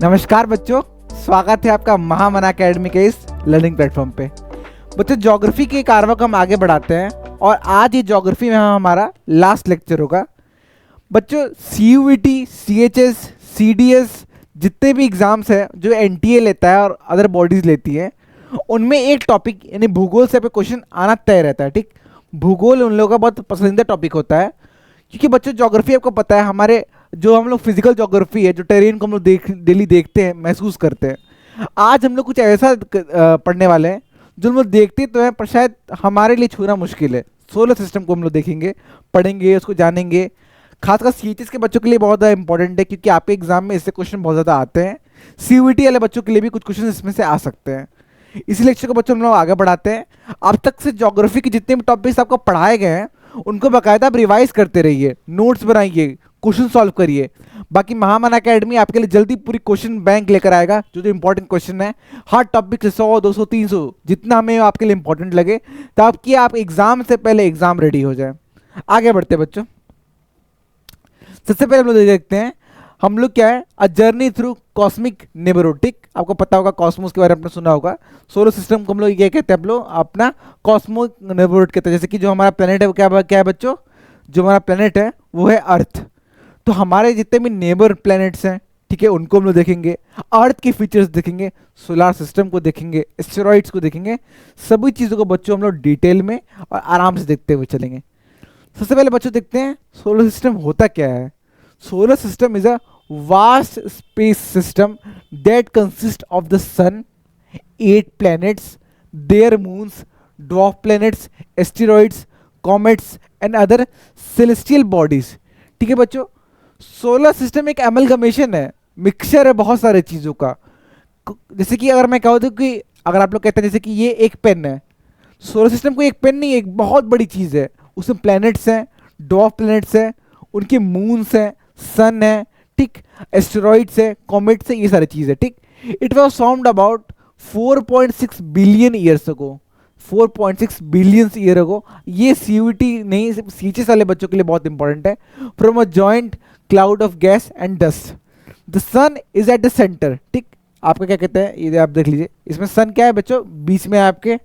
नमस्कार बच्चों, स्वागत है आपका महामना अकेडमी के इस लर्निंग प्लेटफॉर्म पे। बच्चों, ज्योग्राफी के कारवा को हम आगे बढ़ाते हैं और आज ये ज्योग्राफी में हमारा लास्ट लेक्चर होगा। बच्चों, CUET, CHS, CDS जितने भी एग्ज़ाम्स हैं जो NTA लेता है और अदर बॉडीज़ लेती हैं, उनमें एक टॉपिक यानी भूगोल से पे क्वेश्चन आना तय रहता है। ठीक, भूगोल उन लोगों का बहुत पसंदीदा टॉपिक होता है क्योंकि बच्चों ज्योग्राफी आपको पता है, हमारे जो हम लोग फिजिकल ज्योग्राफी है, जो टेरेन को हम लोग डेली देखते हैं, महसूस करते हैं। आज हम लोग कुछ ऐसा पढ़ने वाले हैं जो हम लोग देखते तो हैं पर शायद हमारे लिए छूना मुश्किल है। सोलर सिस्टम को हम लोग देखेंगे, पढ़ेंगे, उसको जानेंगे। खासकर CHS के बच्चों के लिए बहुत ज़्यादा इंपॉर्टेंट है क्योंकि आपके एग्जाम में इससे क्वेश्चन बहुत ज़्यादा आते हैं। CUET वाले बच्चों के लिए भी कुछ क्वेश्चन इसमें से आ सकते हैं। इसी लेक्चर को बच्चों हम लोग आगे बढ़ाते हैं। अब तक से ज्योग्राफी के जितने भी टॉपिक्स आपको पढ़ाए गए हैं उनको बाकायदा आप रिवाइज करते रहिए, नोट्स बनाइए, क्वेश्चन सॉल्व करिए। बाकी महामना अकेडमी आपके लिए जल्दी पूरी क्वेश्चन बैंक लेकर आएगा। जो इंपॉर्टेंट क्वेश्चन है हर टॉपिक से 100, 200, 300 जितना हमें आपके लिए इंपॉर्टेंट लगे, ताकि आप एग्जाम से पहले एग्जाम रेडी हो जाए। आगे बढ़ते बच्चों, सबसे पहले हम लोग देखते हैं हम लोग क्या है, a journey through cosmic neighbourhood. ठीक, आपको पता होगा कॉस्मोस के बारे में आपने सुना होगा। सोलर सिस्टम को हम लोग ये कहते हैं, आप लोग अपना कॉस्मिक नेबरहुड कहते हैं। जैसे कि जो हमारा प्लेनेट है वो क्या है बच्चों, जो हमारा प्लेनेट है वो है अर्थ। तो हमारे जितने भी नेबर प्लैनेट्स हैं, ठीक है, उनको हम लोग देखेंगे, अर्थ के फीचर्स देखेंगे, सोलर सिस्टम को देखेंगे, एस्टेरॉइड्स को देखेंगे। सभी चीज़ों को बच्चों हम लोग डिटेल में और आराम से देखते हुए चलेंगे। सबसे पहले बच्चों देखते हैं सोलर सिस्टम होता क्या है। Solar system is a vast space system that consist of the sun, 8 planets, their moons, dwarf planets, asteroids, comets and other celestial bodies। ठीक है बच्चों, सोलर सिस्टम एक एमलगमेशन है, मिक्सचर है बहुत सारे चीज़ों का। जैसे कि अगर मैं कहूँ तो कि अगर आप लोग कहते हैं जैसे कि ये एक पेन है, सोलर सिस्टम को एक पेन नहीं, एक बहुत बड़ी चीज़ है। उसमें प्लैनेट्स हैं, डॉफ प्लैनेट्स हैं, उनके मून्स हैं, सन है, ठीक, एस्टेरॉइड्स है, कॉमेट्स है, ये सारी चीज़ है। ठीक, it was found about 4.6 billion years ago. 4.6 billion year ago. ये CUET नहीं, सिर्फ CHS वाले बच्चों के लिए बहुत इंपॉर्टेंट है। From a joint cloud of gas and dust, the sun is at the centre. ठीक, आपका क्या कहते हैं, ये आप देख लीजिए, इसमें सन क्या है बच्चों, बीच में है आपके।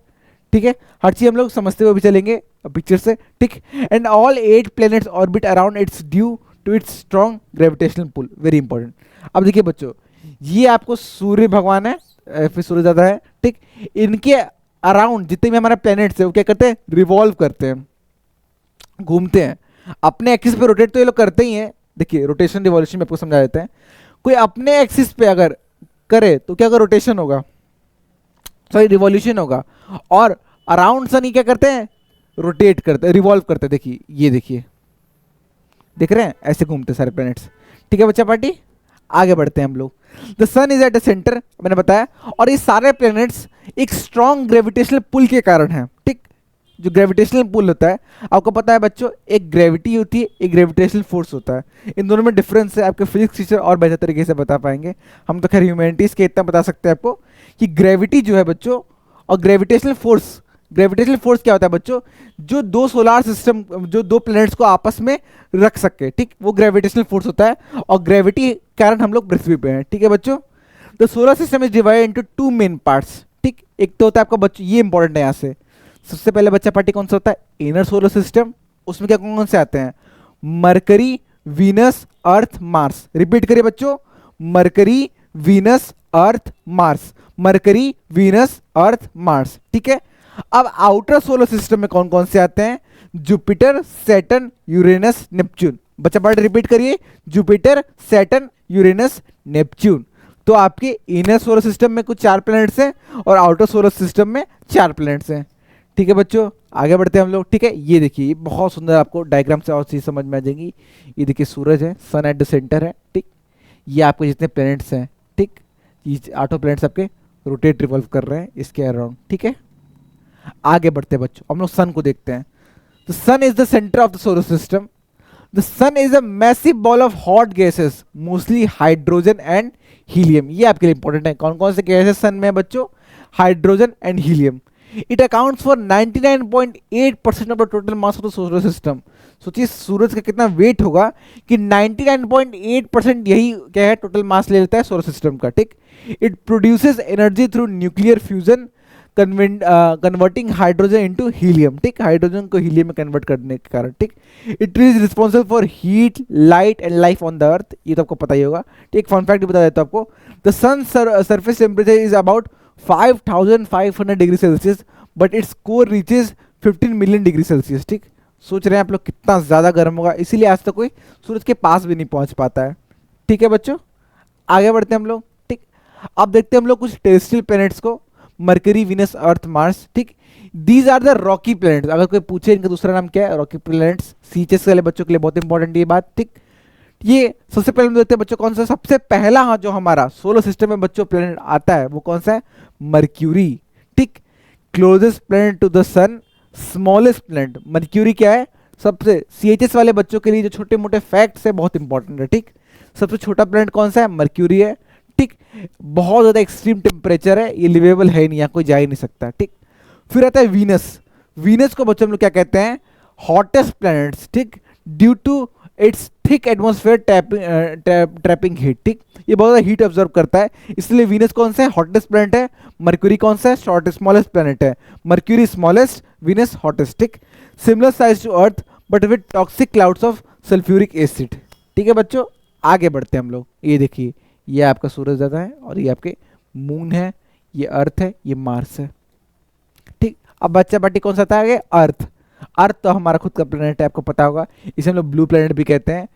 ठीक है, हर चीज हम लोग समझते हुए भी चलेंगे पिक्चर से। ठीक, and all 8 planets orbit around its due to its strong gravitational pull. Very important. अब देखिए बच्चों, ये आपको सूर्य भगवान है, फिर सूर्य ज़्यादा है। ठीक, इनके अराउंड जितने भी हमारे प्लैनेट्स हैं वो क्या करते हैं, रिवॉल्व करते हैं, घूमते हैं अपने एक्सिस पे। रोटेट तो ये लोग करते ही हैं। देखिए रोटेशन रिवॉल्यूशन में आपको समझा देते हैं। कोई अपने एक्सिस पे अगर करे तो क्या होगा, रोटेशन होगा, सॉरी रिवॉल्यूशन होगा। और अराउंड सन ही क्या करते हैं, रोटेट करते हैं, रिवॉल्व करते हैं। देखिए, ये देखिए, देख रहे हैं, ऐसे घूमते सारे प्लैनेट्स। ठीक है बच्चा पार्टी, आगे बढ़ते हैं हम लोग। The sun is at the centre, मैंने बताया। और ये सारे प्लैनेट्स एक स्ट्रॉन्ग ग्रेविटेशनल पुल के कारण है। ठीक, जो ग्रेविटेशनल पुल होता है, आपको पता है बच्चों, एक ग्रेविटी होती है, एक ग्रेविटेशनल फोर्स होता है। इन दोनों में डिफरेंस है, आपके फिजिक्स टीचर और बेहतर तरीके से बता पाएंगे। हम तो खैर ह्यूमैनिटीज़ के इतना बता सकते हैं आपको कि ग्रेविटी जो है बच्चों और ग्रेविटेशनल फोर्स, ग्रेविटेशनल फोर्स क्या होता है बच्चों, जो दो सोलार सिस्टम, जो दो प्लैनेट्स को आपस में रख सके, ठीक, वो ग्रेविटेशनल फोर्स होता है। और ग्रेविटी कारण हम लोग पृथ्वी पे हैं। ठीक है बच्चों, the solar system is divided into 2 main parts. ठीक, एक तो होता है आपका बच्चों, ये इंपॉर्टेंट है यहाँ से, सबसे पहले बच्चा पार्टी कौन सा होता है, इनर सोलर सिस्टम। उसमें क्या कौन कौन से आते हैं, mercury, Venus, Earth, Mars. Repeat करिए बच्चों, mercury, Venus, Earth, Mars. Mercury, Venus, Earth, Mars. ठीक है, अब आउटर सोलर सिस्टम में कौन कौन से आते हैं, जुपिटर, सैटर्न, यूरेनस, नेपच्यून। बच्चा पार्ट रिपीट करिए, जुपिटर, सैटर्न, यूरेनस, नेपच्यून। तो आपके इनर सोलर सिस्टम में कुछ 4 प्लैनेट्स हैं और आउटर सोलर सिस्टम में 4 प्लैनेट्स हैं। ठीक है बच्चों, आगे बढ़ते हैं हम लोग। ठीक है, ये देखिए, बहुत सुंदर, आपको डायग्राम से और चीज समझ में आ जाएंगी। ये देखिए, सूरज है, सन एट द सेंटर है। ठीक, ये आपके जितने प्लैनेट्स हैं, ठीक, ये 8 प्लैनेट्स आपके रोटेट रिवॉल्व कर रहे हैं इसके अराउंड। ठीक है, आगे बढ़ते हैं बच्चों, हम लोग सन को देखते हैं। The sun is the centre of the solar system. The sun is a massive ball of hot gases, mostly hydrogen and helium. ये आपके लिए इंपॉर्टेंट है। कौन कौन से गैसेस सन में है बच्चों, hydrogen and helium. It accounts for 99.8% of the total mass of the solar system. सोचिए सूरज का कितना वेट होगा कि 99.8% यही क्या है, टोटल मास ले लेता है सोलर सिस्टम का, ठीक। It produces energy through nuclear fusion, converting hydrogen into helium, ठीक, हाइड्रोजन को हीलियम में कन्वर्ट करने के कारण, ठीक। It is responsible for heat, light and life on the अर्थ, ये तो आपको पता ही होगा, ठीक। फन फैक्ट बता देता हूं आपको, the sun surface temperature is about 5500 degree Celsius, but its core reaches 15 million degree Celsius, ठीक। सोच रहे हैं आप लोग कितना ज़्यादा गर्म होगा, इसीलिए आज तक कोई सूरज के पास भी नहीं पहुंच पाता है, ठीक है बच्चों। आगे बढ़ते हैं हम लोग, ठीक। अब देखते हैं हम लोग कुछ टेरेस्ट्रियल प्लैनेट्स को, मरकरी, वीनस, अर्थ, मार्स, ठीक। These are the rocky planets. अगर कोई पूछे इनका दूसरा नाम क्या है, रॉकी प्लैनेट्स, सीएचएस वाले बच्चों के लिए बहुत इंपॉर्टेंट ये बात, ठीक। ये सबसे पहले हम देखते हैं बच्चों कौन सा सबसे पहला, हाँ, जो हमारा सोलर सिस्टम में बच्चों प्लैनेट आता है वो कौन सा है, मर्क्यूरी, ठीक। Closest planet to the sun, smallest planet. Mercury क्या है, सबसे सीएचएस वाले बच्चों के लिए जो छोटे मोटे फैक्ट्स है बहुत इंपॉर्टेंट है, ठीक। सबसे छोटा प्लैनेट कौन सा है, मर्क्यूरी है, ठीक। बहुत ज़्यादा एक्सट्रीम टेम्परेचर है, ये लिवेबल है नहीं, यहाँ कोई जा ही नहीं सकता, ठीक। फिर आता है वीनस। वीनस को बच्चों हम लोग क्या कहते हैं, हॉटेस्ट प्लैनेट्स, ठीक, due to its thick atmosphere trapping heat, ठीक। ये बहुत ज़्यादा हीट ऑब्जर्व करता है, इसलिए वीनस कौन सा है, हॉटेस्ट प्लैनेट है। मर्क्यूरी कौन सा है, स्मॉलेस्ट प्लैनेट है। मर्क्यूरी स्मॉलेस्ट, वीनस हॉटेस्ट, ठीक। Similar size to Earth but with toxic clouds of sulphuric acid, ठीक है बच्चों। आगे बढ़ते हैं हम लोग, ये देखिए, ये आपका सूरज दादा है और ये आपके मून है, ये अर्थ है, ये मार्स है, ठीक। अब बच्चा पार्टी कौन सा आता है, अर्थ। अर्थ तो हमारा खुद का प्लेनेट है, आपको पता होगा, इसे हम लोग ब्लू प्लेनेट भी कहते हैं।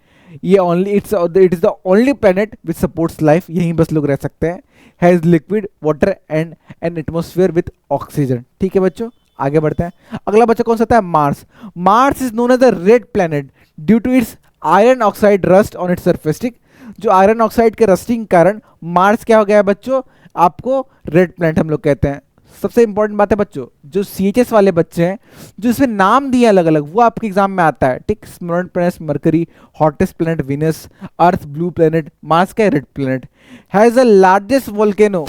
ये only it is the only planet which supports life, यहीं बस लोग रह सकते हैं। Has liquid water and an atmosphere with oxygen, ठीक है बच्चों। आगे बढ़ते हैं, अगला बच्चा कौन सा था, Mars. Mars is known as the red planet due to its iron oxide rust on its surface, ठीक। जो आयरन ऑक्साइड के रस्टिंग कारण मार्स क्या हो गया है बच्चों, आपको रेड प्लैनेट हम लोग कहते हैं। सबसे इंपॉर्टेंट बात है बच्चों, जो सीएचएस वाले बच्चे हैं जो इसमें नाम दिए अलग अलग, वो आपके एग्जाम में आता है, ठीक। Smallest planet Mercury, hottest planet Venus, Earth blue planet, Mars का red planet. Has the largest volcano,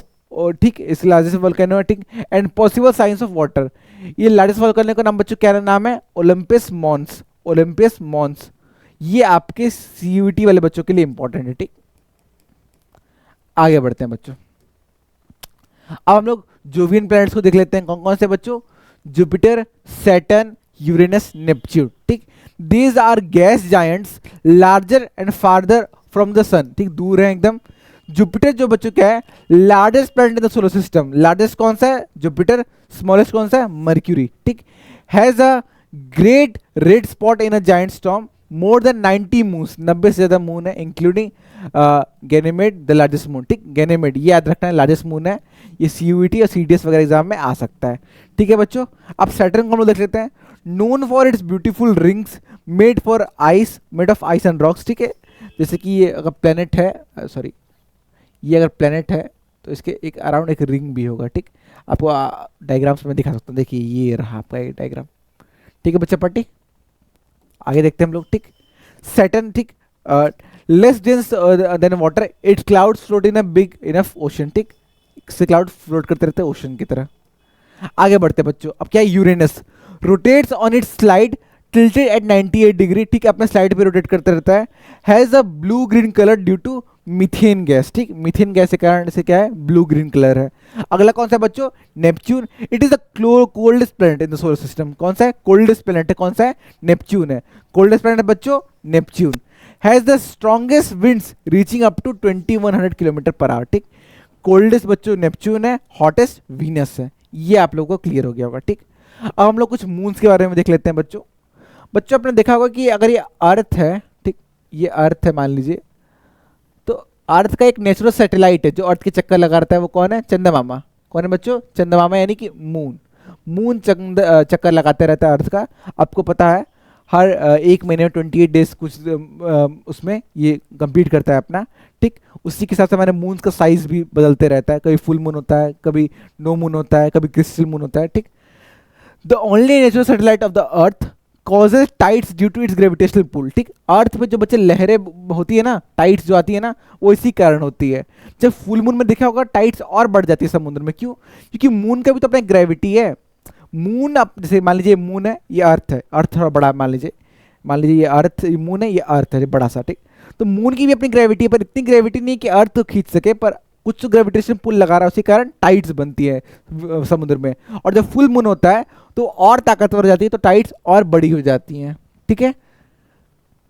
ठीक, इस लार्जेस्ट वोल्केनो है, ठीक, and possible science of water. ये लार्जेस्ट वोल्केनो का नाम बच्चों क्या नाम है, ओलंपस मॉन्स, ओलंपस मॉन्स। ये आपके सीयूईटी वाले बच्चों के लिए इंपॉर्टेंट है, ठीक। आगे बढ़ते हैं बच्चों, अब हम लोग जोवियन प्लैनेट्स को देख लेते हैं, कौन कौन से बच्चों, जुपिटर, सैटर्न, यूरेनस, नेपच्यून, ठीक। These are gas giants larger and farther from the sun, ठीक, दूर है एकदम। जुपिटर जो बच्चों क्या है, largest planet in the solar system. Largest कौन सा है, जुपिटर। स्मॉलेस्ट कौन सा है, मर्क्यूरी, ठीक। Has a great red spot in a giant storm, more than 90 moons, 90 से ज्यादा मून है, इंक्लूडिंग गैनेमेड द लार्जेस्ट मून, ठीक। गैनेमेड ये याद रखना है, लार्जेस्ट मून है, ये सीयूईटी और सीडीएस वगैरह एग्जाम में आ सकता है, ठीक है बच्चों। अब सैटर्न को हम लोग देख लेते हैं, known for its beautiful rings made for ice, made of ice and rocks, ठीक है। जैसे कि ये अगर प्लेनेट है, सॉरी, ये अगर प्लेनेट है तो इसके एक अराउंड एक रिंग भी होगा, ठीक। आपको डायग्राम्स में दिखा सकता हूँ, देखिए ये रहा आपका एक डायग्राम, ठीक है बच्चा पट्टी। आगे देखते हैं हम लोग, ठीक। सैटर्न, ठीक, less dense then water, it's clouds float in a big enough ocean, ठीक। से क्लाउड फ्लोट करते रहते हैं ओशन की तरह। आगे बढ़ते हैं बच्चों, अब क्या है, Uranus rotates on its slide tilted at 98 degree, ठीक, अपने स्लाइड पे रोटेट करते रहता है। Has a blue green colour due to methane gas, ठीक। मीथेन गैस के कारण से क्या है, ब्लू ग्रीन कलर है। अगला कौन सा है बच्चों, Neptune. It is the coldest planet in the solar system. कौन सा है, कोल्डेस्ट प्लैनेट है, कौन सा है, नेपच्यून है। कोल्डेस्ट प्लैनेट बच्चों, Neptune. Has the strongest winds reaching up to 2100 kilometre per hour, ठीक। कोल्डेस्ट बच्चों नेपच्यून है, हॉटेस्ट वीनस है। ये आप लोगों को क्लियर हो गया होगा, ठीक। अब हम लोग कुछ मून्स के बारे में देख लेते हैं बच्चों। बच्चों आपने देखा होगा कि अगर ये अर्थ है, ठीक, ये अर्थ है मान लीजिए, तो अर्थ का एक नेचुरल सैटेलाइट है जो अर्थ के चक्कर लगाता है, वो कौन है, चंद्रमामा। कौन है बच्चों, चंद्रमामा, यानी कि मून। मून चक्कर लगाते रहता है अर्थ का, आपको पता है। हर एक महीने में 28 डेज कुछ उसमें ये कंप्लीट करता है अपना, ठीक। उसी के साथ से हमारे मून का साइज भी बदलते रहता है, कभी फुल मून होता है, कभी नो मून होता है, कभी क्रिस्टल मून होता है, ठीक। The only natural satellite of the earth causes tides due to its gravitational pull, ठीक। अर्थ में जो बच्चे लहरें होती है ना, टाइड्स जो आती है ना, वो इसी कारण होती है। जब फुल मून में देखा होगा टाइड्स और बढ़ जाती है समुद्र में, क्यों, क्योंकि मून का भी तो अपना ग्रेविटी है, मून, अब जैसे मान लीजिए मून है, ये अर्थ है, अर्थ थोड़ा बड़ा मान लीजिए ये अर्थ, ये मून है, ये अर्थ है बड़ा सा, ठीक। तो मून की भी अपनी ग्रेविटी है, पर इतनी ग्रेविटी नहीं कि अर्थ तो खींच सके, पर कुछ ग्रेविटेशन पुल लगा रहा है, उसी कारण टाइड्स बनती है समुद्र में। और जब फुल मून होता है तो और ताकतवर हो जाती है, तो टाइड्स और बड़ी हो जाती हैं, ठीक है।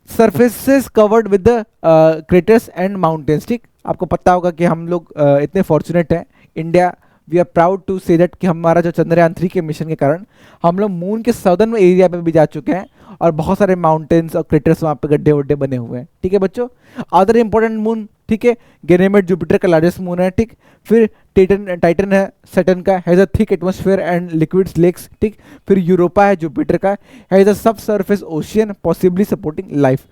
Surfaces covered with the craters and mountains, ठीक। आपको पता होगा कि हम लोग इतने फॉर्चुनेट हैं, India, we are proud to say that कि हमारा जो चंद्रयान 3 के मिशन के कारण हम लोग मून के साउदर्न एरिया में भी जा चुके हैं, और बहुत सारे माउंटेन्स और क्रेटर्स वहाँ पे गड्ढे वड्ढे बने हुए हैं, ठीक है बच्चों। अदर इंपॉर्टेंट मून, ठीक है, गैनीमेड जुपिटर का लार्जेस्ट मून है, ठीक। फिर टाइटन है सैटर्न का, has a thick atmosphere and liquid lakes, ठीक। फिर यूरोपा है जुपिटर का, has a subsurface ocean possibly supporting life.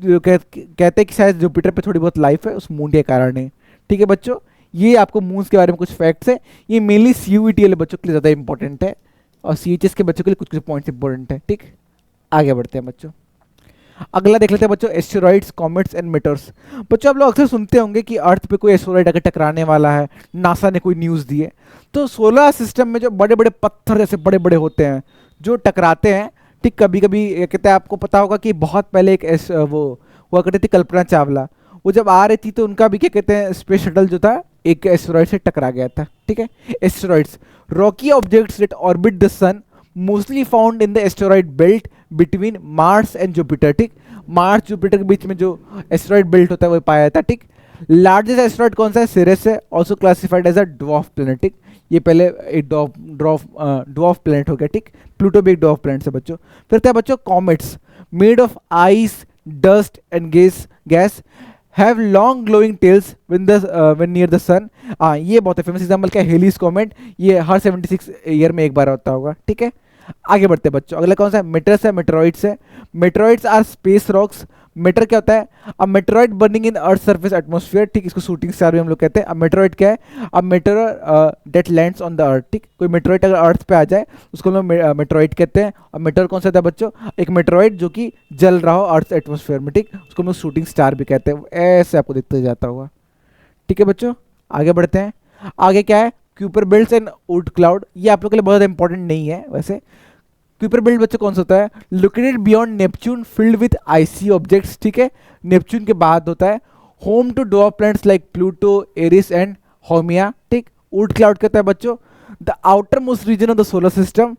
कहते हैं कि शायद जुपिटर पे थोड़ी बहुत लाइफ है उस मून के कारण है, ठीक है बच्चों। ये आपको मून्स के बारे में कुछ फैक्ट्स है, ये मेनली सीयूईटी वाले बच्चों के लिए ज़्यादा इंपॉर्टेंट है, और सीएचएस के बच्चों के लिए कुछ कुछ पॉइंट्स इंपॉर्टेंट है, ठीक। आगे बढ़ते हैं बच्चों, अगला देख लेते हैं बच्चों, एस्टेरॉइड्स, कॉमेट्स एंड मेटर्स। बच्चों आप लोग अक्सर सुनते होंगे कि अर्थ पे कोई एस्टेरॉइड अगर टकराने वाला है, नासा ने कोई न्यूज़ दी है। तो सोलर सिस्टम में जो बड़े बड़े पत्थर जैसे बड़े बड़े होते हैं जो टकराते हैं, ठीक, कभी कभी कहते हैं, आपको पता होगा कि बहुत पहले एक वो हुआ करती थी कल्पना चावला, वो जब आ रही थी तो उनका भी क्या कहते हैं स्पेस शटल जो था एक एस्टेरॉइड से टकरा गया था, ठीक है। Asteroids, rocky objects that orbit the sun, mostly found in the asteroid belt between Mars and Jupiter, ठीक। मार्स जुपिटर के बीच में जो एस्टेरॉइड बेल्ट होता है वो पाया जाता है, ठीक। लार्जेस्ट एस्टेरॉइड कौन सा है? सिरिस है, also classified as a dwarf planet, ठीक। ये पहले एक ड्वार्फ प्लेनेट हो गया, ठीक। प्लूटो भी एक ड्वार्फ प्लेनेट है बच्चों। फिर था बच्चों comets, made of ice, dust and gas, have long glowing tails when near the sun. ये बहुत फेमस एग्जांपल क्या है? हेलीज कॉमेट, ये हर 76 ईयर में एक बार होता होगा, ठीक है। आगे बढ़ते हैं बच्चों, अगला कौन सा है? मेटर्स है, मेटेरॉइड्स है। Meteoroids are space rocks. Meteor क्या होता है? अब meteoroid burning in earth surface atmosphere, ठीक, इसको शूटिंग स्टार भी हम लोग कहते हैं। अब मेटेरॉइड क्या है? अब meteor that lands on the earth, ठीक। कोई मेटेरॉइड अगर अर्थ पे आ जाए उसको हम लोग मेटेरॉइड कहते हैं। अब मेटेर कौन सा था बच्चों? एक मेटेरॉइड जो कि जल रहा हो अर्थ एटमॉस्फेयर में, ठीक, उसको हम लोग शूटिंग स्टार भी कहते हैं। ऐसे आपको दिखते जाता होगा, ठीक है बच्चों। आगे बढ़ते हैं, आगे क्या है? Kuiper belts and Oort cloud. ये आप लोग के लिए बहुत इंपॉर्टेंट नहीं है वैसे। क्यूपर बेल्ट बच्चों कौन सा होता है? Located beyond Neptune, filled with icy objects, ठीक है, नेपच्यून के बाद होता है। Home to dwarf planets like Pluto, Eris and Haumea, ठीक। ऊर्ट क्लाउड कहता है बच्चों the outermost region of the solar system,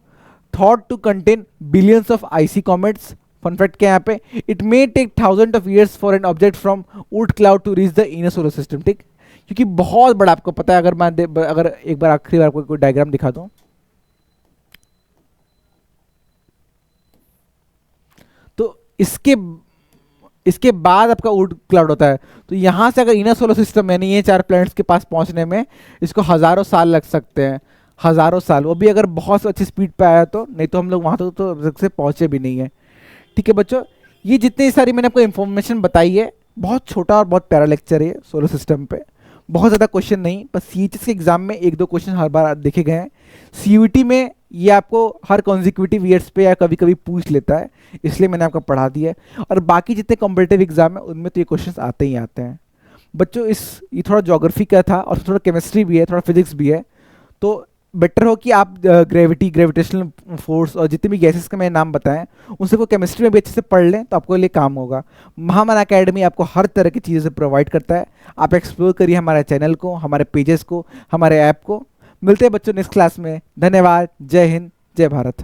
thought to contain billions of icy comets. Fun fact क्या है यहाँ पे? It may take thousand of years for an object from Oort cloud to reach the inner solar system, ठीक। क्योंकि बहुत बड़ा, आपको पता है, अगर एक बार आखिरी बार कोई डायग्राम दिखा दूं, तो इसके बाद आपका ऊर्ट क्लाउड होता है। तो यहाँ से अगर इनर सोलर सिस्टम यानी ये 4 प्लैनेट्स के पास पहुँचने में इसको हज़ारों साल लग सकते हैं, हज़ारों साल, वो भी अगर बहुत अच्छी स्पीड पे आया तो, नहीं तो हम लोग वहाँ तो अब तक से पहुँचे भी नहीं है, ठीक है बच्चों। ये जितनी सारी मैंने आपको इन्फॉर्मेशन बताई है, बहुत छोटा और बहुत प्यारा लेक्चर है सोलर सिस्टम पे, बहुत ज़्यादा क्वेश्चन नहीं, बस सीएचएस के एग्जाम में 1-2 क्वेश्चन हर बार देखे गए हैं। सीयूईटी में ये आपको हर कॉन्जिक्यूटिव ईयर्स पे या कभी कभी पूछ लेता है, इसलिए मैंने आपको पढ़ा दिया है। और बाकी जितने कॉम्पिटिटिव एग्जाम है उनमें तो ये क्वेश्चन आते ही आते हैं बच्चों। ये थोड़ा ज्योग्राफी का था और थोड़ा केमिस्ट्री भी है, थोड़ा फिजिक्स भी है, तो बेटर हो कि आप ग्रेविटेशनल फोर्स और जितने भी गैसेस का मैंने नाम बताएं उनसे को केमिस्ट्री में भी अच्छे से पढ़ लें तो आपको लिए काम होगा। महामना एकेडमी आपको हर तरह की चीज़ें प्रोवाइड करता है। आप एक्सप्लोर करिए हमारे चैनल को, हमारे पेजेस को, हमारे ऐप को। मिलते हैं बच्चों नेक्स्ट क्लास में। धन्यवाद। जय हिंद, जय भारत।